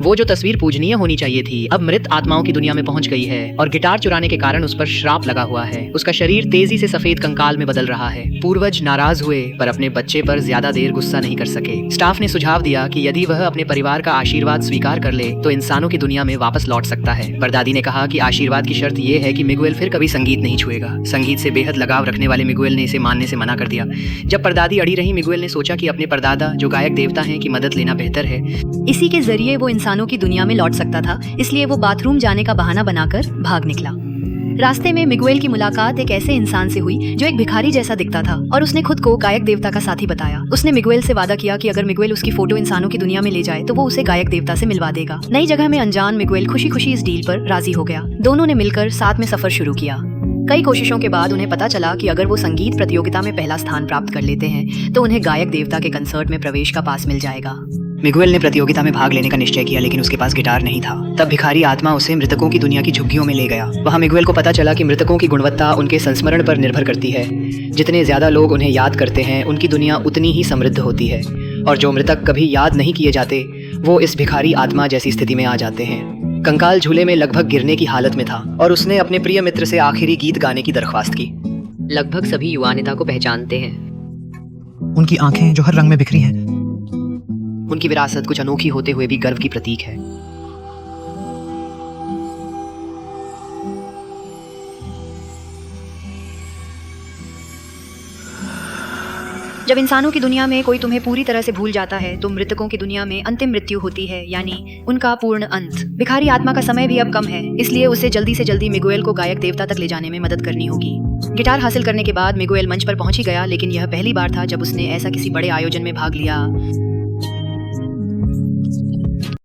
वो जो तस्वीर पूजनीय होनी चाहिए थी अब मृत आत्माओं की दुनिया में पहुंच गई है और गिटार चुराने के कारण उस पर श्राप लगा हुआ है। उसका शरीर तेजी से सफेद कंकाल में बदल रहा है। पूर्वज नाराज हुए पर अपने बच्चे पर ज्यादा देर गुस्सा नहीं कर सके। स्टाफ ने सुझाव दिया कि यदि वह अपने परिवार का आशीर्वाद स्वीकार कर ले तो इंसानों की दुनिया में वापस लौट सकता है। परदादी ने कहा कि आशीर्वाद की शर्त यह है कि मिगुएल फिर कभी संगीत नहीं छुएगा। संगीत से बेहद लगाव रखने वाले मिगुएल ने इसे मानने से मना कर दिया। जब परदादी अड़ी रही, मिगुएल ने सोचा कि अपने परदादा जो गायक देवता हैं की मदद लेना बेहतर है। इसी के जरिए वो इंसानों की दुनिया में लौट सकता था, इसलिए वो बाथरूम जाने का बहाना बनाकर भाग निकला। रास्ते में मिगुएल की मुलाकात एक ऐसे इंसान से हुई जो एक भिखारी जैसा दिखता था और उसने खुद को गायक देवता का साथी बताया। उसने मिगुएल से वादा किया कि अगर मिगुएल उसकी फोटो इंसानों की दुनिया में ले जाए तो वो उसे गायक देवता से मिलवा देगा। नई जगह में अनजान मिगुएल खुशी खुशी इस डील पर राजी हो गया। दोनों ने मिलकर साथ में सफर शुरू किया। कई कोशिशों के बाद उन्हें पता चला कि अगर वो संगीत प्रतियोगिता में पहला स्थान प्राप्त कर लेते हैं तो उन्हें गायक देवता के कंसर्ट में प्रवेश का पास मिल जाएगा। मिगुएल ने प्रतियोगिता में भाग लेने का निश्चय किया, लेकिन उसके पास गिटार नहीं था। तब भिखारी आत्मा उसे मृतकों की दुनिया की झुग्गियों में ले गया। वहाँ मिगुएल को पता चला कि मृतकों की गुणवत्ता उनके संस्मरण पर निर्भर करती है। जितने ज्यादा लोग उन्हें याद करते हैं उनकी दुनिया उतनी ही समृद्ध होती है, और जो मृतक कभी याद नहीं किए जाते वो इस भिखारी आत्मा जैसी स्थिति में आ जाते हैं। कंकाल झूले में लगभग गिरने की हालत में था और उसने अपने प्रिय मित्र से आखिरी गीत गाने की दरख्वास्त की। लगभग सभी युवा नेता को पहचानते हैं। उनकी आंखें जो हर रंग में बिखरी हैं। उनकी विरासत कुछ अनोखी होते हुए भी गर्व की प्रतीक है। जब इंसानों की दुनिया में कोई तुम्हें पूरी तरह से भूल जाता है तो मृतकों की दुनिया में अंतिम मृत्यु होती है, यानी उनका पूर्ण अंत। भिखारी आत्मा का समय भी अब कम है, इसलिए उसे जल्दी से जल्दी मिगुएल को गायक देवता तक ले जाने में मदद करनी होगी। गिटार हासिल करने के बाद मिगुएल मंच पर पहुंच ही गया, लेकिन यह पहली बार था जब उसने ऐसा किसी बड़े आयोजन में भाग लिया।